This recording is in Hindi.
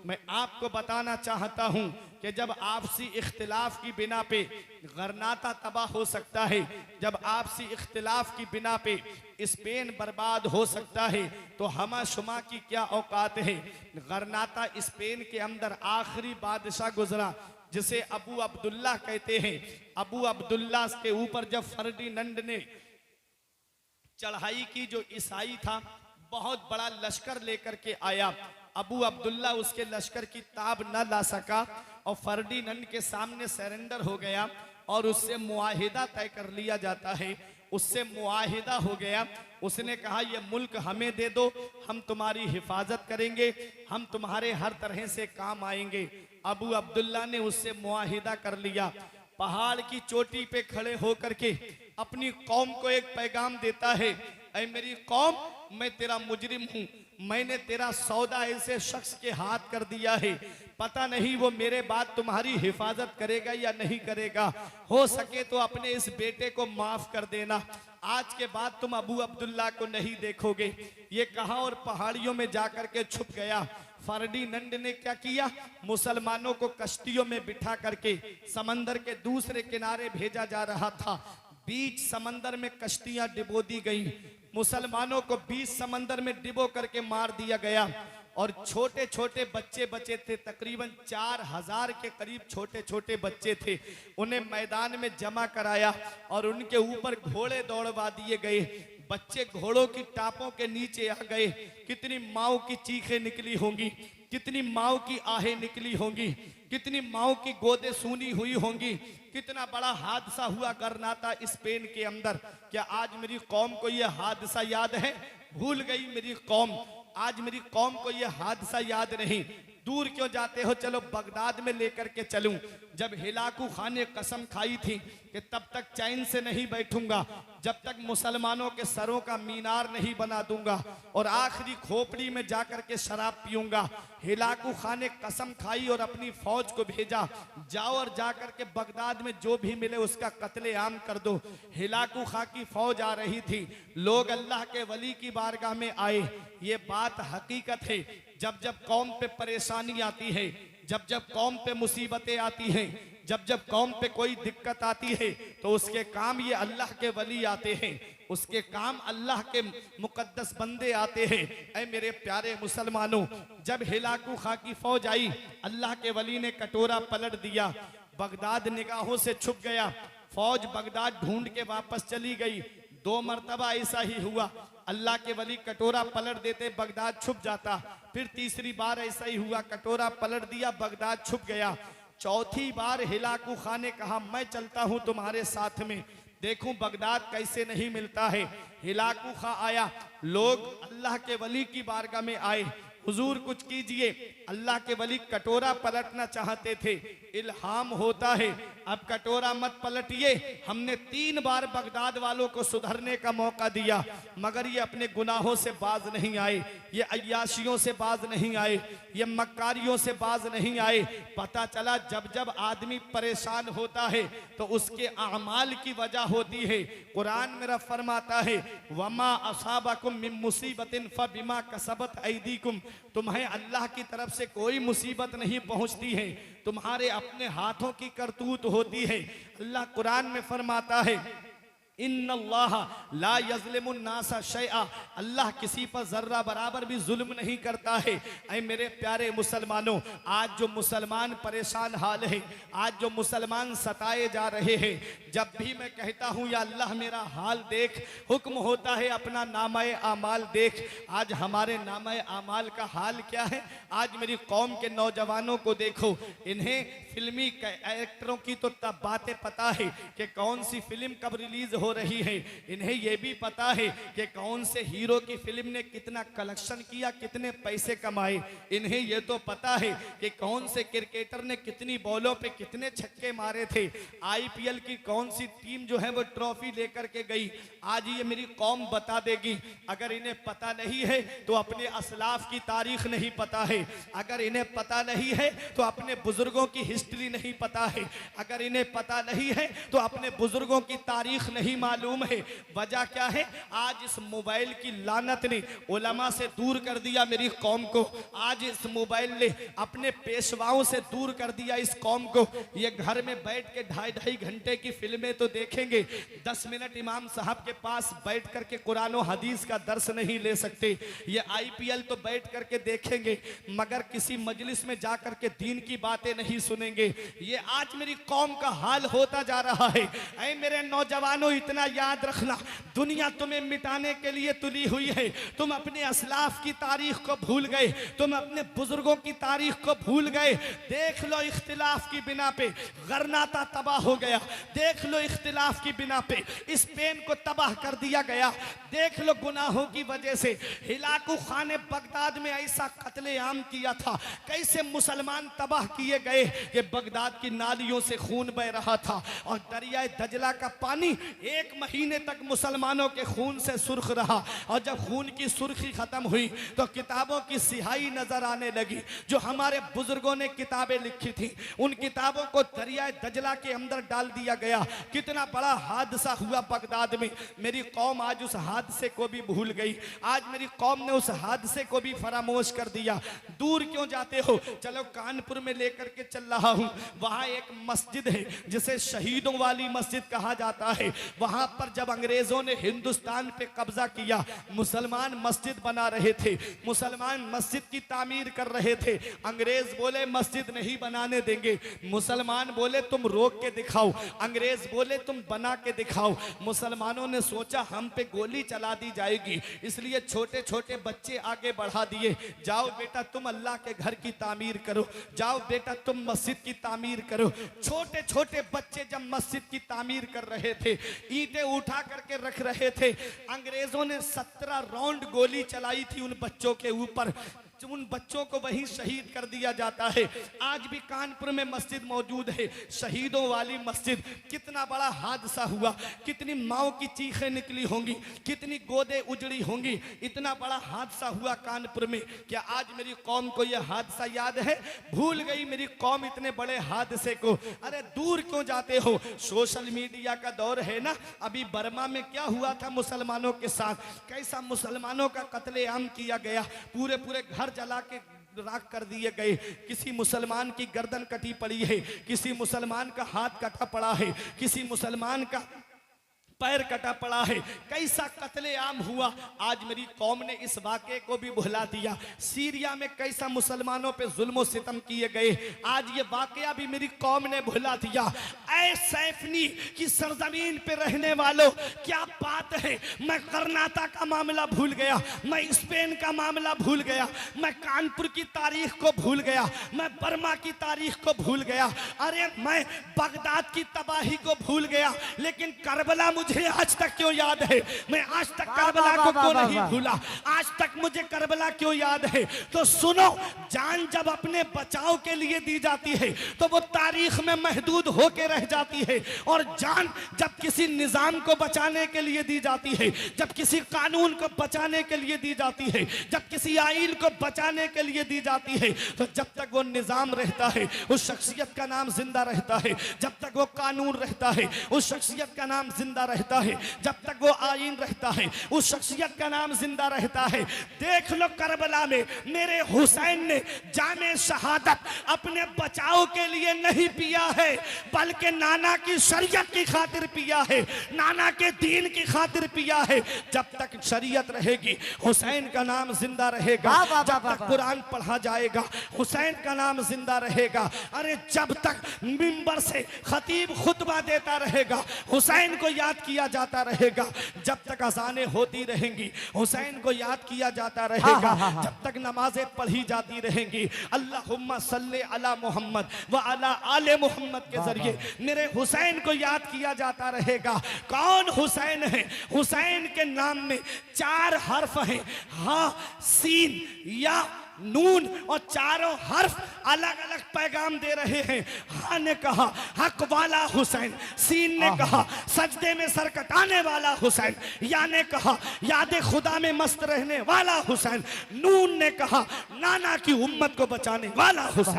मैं आपको बताना चाहता हूं कि जब आपसी इख्तिलाफ की बिना पे गरनाता तबाह हो सकता है, जब आपसी इख्तिलाफ की बिना पे स्पेन बर्बाद हो सकता है, तो हमा शुमा की क्या औकात है। गरनाता स्पेन के अंदर आखिरी बादशाह गुजरा जिसे अबू अब्दुल्ला कहते हैं। अबू अब्दुल्ला के ऊपर जब फर्डिनंड ने चढ़ाई की, जो ईसाई था बहुत बड़ा लश्कर लेकर के आया, अबू अब्दुल्ला उसके लश्कर की ताब न ला सका और फर्डिनंड के सामने सरेंडर हो गया और उससे मुआहिदा तय कर लिया जाता है। उससे मुआहिदा हो गया, उसने कहा ये मुल्क हमें दे दो, हम तुम्हारी हिफाजत करेंगे, हम तुम्हारे हर तरह से काम आएंगे। अबू अब्दुल्ला ने उससे मुआहिदा कर लिया। पहाड़ की चोटी पे खड़े होकर के अपनी कौम को एक पैगाम देता है, ऐ मेरी कौम, मैं तेरा मुजरिम हूं, मैंने तेरा सौदा ऐसे शख्स के हाथ कर दिया है, पता नहीं वो मेरे बाद तुम्हारी हिफाजत करेगा या नहीं करेगा, हो सके तो अपने इस बेटे को माफ कर देना, आज के बाद तुम अबू अब्दुल्ला को नहीं देखोगे। ये कहा और पहाड़ियों में जाकर के छुप गया। फर्डिनंड ने क्या किया, मुसलमानों को कश्तियों में बिठा करके समंदर के दूसरे किनारे भेजा जा रहा था। बीच समंदर में कश्तियां डिबो दी गई, मुसलमानों को बीच समंदर में डिबो करके मार दिया गया और छोटे छोटे बच्चे बचे थे, तकरीबन 4000 के करीब छोटे छोटे बच्चे थे। उन्हें मैदान में जमा कराया और उनके ऊपर घोड़े दौड़वा दिए गए। बच्चे घोड़ों की टापों के नीचे आ गए। कितनी माओ की चीखें निकली होंगी, कितनी माओ की आहें निकली होंगी, कितनी माओ की गोदे सूनी हुई होंगी। कितना बड़ा हादसा हुआ गरनाता स्पेन के अंदर। क्या आज मेरी कौम को यह हादसा याद है? भूल गई मेरी कौम, आज मेरी कौम को यह हादसा याद नहीं। दूर क्यों जाते हो, चलो बगदाद में लेकर के चलूं। जब हिलाकू खान ने कसम खाई थी कि तब तक चैन से नहीं बैठूंगा जब तक मुसलमानों के सरों का मीनार नहीं बना दूंगा और आखिरी खोपड़ी में जाकर के शराब पीऊंगा। हिलाकू खान ने कसम खाई और अपनी फौज को भेजा, जाओ और जाकर के बगदाद में जो भी मिले उसका कत्ले आम कर दो। हिलाकू खां की फौज आ रही थी, लोग अल्लाह के वली की बारगाह में आए। ये बात हकीकत है, जब जब कौम पे परेशानी आती है, जब जब कौम पे मुसीबतें आती हैं, जब जब कौम पे कोई दिक्कत आती है, तो उसके काम ये अल्लाह के वली आते हैं, उसके काम अल्लाह के मुकद्दस बंदे आते हैं। ऐ मेरे प्यारे मुसलमानों, जब हिलाकू खां की फौज आई, अल्लाह के वली ने कटोरा पलट दिया, बगदाद निगाहों से छुप गया। फौज बगदाद ढूंढ के वापस चली गई। 2 मरतबा ऐसा ही हुआ, अल्लाह के वली कटोरा पलट देते, बगदाद छुप जाता। फिर तीसरी बार ऐसा ही हुआ, कटोरा पलट दिया, बगदाद छुप गया। चौथी बार हिलाकू खां ने कहा मैं चलता हूं तुम्हारे साथ में, देखूं बगदाद कैसे नहीं मिलता है। हिलाकू खां आया, लोग अल्लाह के वली की बारगाह में आए, हुजूर कुछ कीजिए। अल्लाह के वली कटोरा पलटना चाहते थे, इल्हाम होता है अब कटोरा मत पलटिए। हमने 3 बार बगदाद वालों को सुधरने का मौका दिया, मगर ये अपने गुनाहों से बाज नहीं आए, ये अय्याशियों से बाज नहीं आए, ये मक्कारियों से बाज नहीं आए। पता चला जब जब आदमी परेशान होता है तो उसके अमाल की वजह होती है। कुरान मेरा फरमाता है, वमा असाबकुम मिन मुसीबतिन फबिमा कसबत ऐदीकुम, तुम्हें अल्लाह की तरफ से कोई मुसीबत नहीं पहुंचती है, तुम्हारे अपने हाथों की करतूत होती है। अल्लाह कुरान में फरमाता है, इन्नल्लाह ला यज़लिमुन नासा शैआ, अल्लाह किसी पर जर्रा बराबर भी जुल्म नहीं करता है। ऐ मेरे प्यारे मुसलमानों, आज जो मुसलमान परेशान हाल है, आज जो मुसलमान सताए जा रहे हैं, जब भी मैं कहता हूँ या अल्लाह मेरा हाल देख, हुक्म होता है अपना नामाए आमाल देख। आज हमारे नामाए आमाल का हाल क्या है? आज मेरी कौम के नौजवानों को देखो, इन्हें फिल्मी एक्टरों की तो तब बातें पता है कि कौन सी फिल्म कब रिलीज हो रही है, इन्हें यह भी पता है कि कौन से हीरो की फिल्म ने कितना कलेक्शन किया, कितने पैसे कमाए। इन्हें यह तो पता है कि कौन से क्रिकेटर ने कितनी बॉलों पे कितने छक्के मारे थे, आईपीएल की कौन सी टीम जो है वो ट्रॉफी लेकर के गई। आज ये मेरी कौम बता देगी। अगर इन्हें पता नहीं है तो अपने असलाफ की तारीख नहीं पता है, अगर इन्हें पता नहीं है तो अपने बुजुर्गों की हिस्ट्री नहीं पता है, अगर इन्हें पता नहीं है तो अपने बुजुर्गों की तारीख नहीं भी मालूम है वजह क्या है। आज इस मोबाइल की लानत ने उलमा से दूर कर दिया मेरी कौम को। आज इस मोबाइल ने अपने पेशवाओं से दूर कर दिया इस कौम को। ये घर में बैठ के 2.5 घंटे की फिल्में तो देखेंगे, 10 मिनट इमाम साहब के पास बैठ करके कुरान और हदीस का दर्श नहीं ले सकते। ये IPL तो बैठ करके देखेंगे मगर किसी मजलिस में जा करके दीन की बातें नहीं सुनेंगे। ये आज मेरी कौम का हाल होता जा रहा है। ऐ मेरे नौजवानों, इतना याद रखना, दुनिया तुम्हें मिटाने के लिए तुली हुई है। तुम अपने असलाफ की तारीख को भूल गए, तुम अपने बुजुर्गों की तारीख को भूल गए। देख लो इख्तिलाफ की बिना पे गरनाता तबाह हो गया, देख लो इख्तिलाफ की बिना पे स्पेन को तबाह कर दिया गया, देख लो गुनाहों की वजह से हिलाकू खान ने बगदाद में ऐसा कत्लेआम किया था, कैसे मुसलमान तबाह किए गए कि बगदाद की नालियों से खून बह रहा था और दरियाए दजला का पानी 1 महीने तक मुसलमानों के खून से सुर्ख रहा। और जब खून की सुर्खी खत्म हुई तो किताबों की सिहाई नजर आने लगी। जो हमारे बुजुर्गों ने किताबें लिखी थी उन किताबों को दरियाए दजला के अंदर डाल दिया गया। कितना बड़ा हादसा हुआ बगदाद में। मेरी कौम आज उस हादसे को भी भूल गई, आज मेरी कौम ने उस हादसे को भी फरामोश कर दिया। दूर क्यों जाते हो, चलो कानपुर में लेकर के चल रहा हूं। वहां एक मस्जिद है जिसे शहीदों वाली मस्जिद कहा जाता है। वहां पर जब अंग्रेजों ने हिंदुस्तान पे कब्जा किया, मुसलमान मस्जिद बना रहे थे, मुसलमान मस्जिद की तामीर कर रहे थे। अंग्रेज बोले मस्जिद नहीं बनाने देंगे, मुसलमान बोले तुम रोक के दिखाओ, अंग्रेज बोले तुम बना के दिखाओ। मुसलमानों ने सोचा हम पे गोली चला दी जाएगी, इसलिए छोटे छोटे बच्चे आगे बढ़ा दिए, जाओ बेटा तुम अल्लाह के घर की तामीर करो, जाओ बेटा तुम मस्जिद की तामीर करो। छोटे छोटे बच्चे जब मस्जिद की तामीर कर रहे थे, ईंटें उठा करके रख रहे थे, अंग्रेजों ने 17 राउंड गोली चलाई थी उन बच्चों के ऊपर। उन बच्चों को वहीं शहीद कर दिया जाता है। आज भी कानपुर में मस्जिद मौजूद है, शहीदों वाली मस्जिद। कितना बड़ा हादसा हुआ, कितनी माओ की चीखें निकली होंगी, कितनी गोदे उजड़ी होंगी। इतना बड़ा हादसा हुआ कानपुर में। क्या आज मेरी कौम को यह हादसा याद है? भूल गई मेरी कौम इतने बड़े हादसे को। अरे दूर क्यों जाते हो, सोशल मीडिया का दौर है ना। अभी बर्मा में क्या हुआ था मुसलमानों के साथ, कैसा मुसलमानों का कत्लेआम किया गया, पूरे पूरे घर जला के राख कर दिए गए। किसी मुसलमान की गर्दन कटी पड़ी है, किसी मुसलमान का हाथ कटा पड़ा है, किसी मुसलमान का पैर कटा पड़ा है। कैसा कत्लेआम हुआ। आज मेरी कौम ने इस वाक़े को भी भुला दिया। सीरिया में कैसा मुसलमानों पे जुल्म सितम किए गए, आज ये वाक़या भी मेरी कौम ने भुला दिया। ऐ सैफनी की सरजमीन पे रहने वालों, क्या बात है। मैं कर्नाटक का मामला भूल गया, मैं स्पेन का मामला भूल गया, मैं कानपुर की तारीख को भूल गया, मैं बर्मा की तारीख को भूल गया, अरे मैं बगदाद की तबाही को भूल गया, लेकिन करबला मुझे आज तक क्यों याद है। मैं आज तक करबला को क्यों नहीं भूला, आज तक मुझे करबला क्यों याद है। तो सुनो, जान जब अपने बचाव के लिए दी जाती है तो वो तारीख में महदूद होके रह जाती है, और जान जब किसी निजाम को बचाने के लिए दी जाती है, जब किसी कानून को बचाने के लिए दी जाती है, जब किसी आईन को बचाने के लिए दी जाती है, तो जब तक वो निजाम रहता है उस शख्सियत का नाम जिंदा रहता है, जब तक वो कानून रहता है उस शख्सियत का नाम जिंदा रहता है, जब तक वो आईन रहता है उस शख्सियत का नाम जिंदा रहता है। देख लो करबला में मेरे हुसैन ने जामे शहादत अपने बचाव के लिए नहीं पिया है, बल्कि नाना की शरीयत की खातिर पिया है, नाना के दीन की खातिर पिया है। जब तक शरीयत रहेगी हुसैन का नाम जिंदा रहेगा, जब तक कुरान पढ़ा जाएगा हुसैन का नाम जिंदा रहेगा। अरे जब तक मिंबर से खतीब खुतबा देता रहेगा हुसैन को याद किया जाता रहेगा, जब तक अज़ानें होती रहेंगी हुसैन को याद किया जाता रहेगा, जब तक नमाजें पढ़ी जाती रहेंगी अल्लाहुम्मा सल्ले अला मोहम्मद व अला आले मोहम्मद के जरिए मेरे हुसैन को याद किया जाता रहेगा। कौन हुसैन है? हुसैन के नाम में 4 हर्फ हैं, हा, सीन, या, नून, और चारों हर्फ अलग अलग पैगाम दे रहे हैं। हाँ ने कहा हक वाला हुसैन, सीन ने कहा सजदे में सर कटाने वाला हुसैन, या ने कहा याद खुदा में मस्त रहने वाला हुसैन, नून ने कहा नाना की उम्मत को बचाने वाला हुसैन।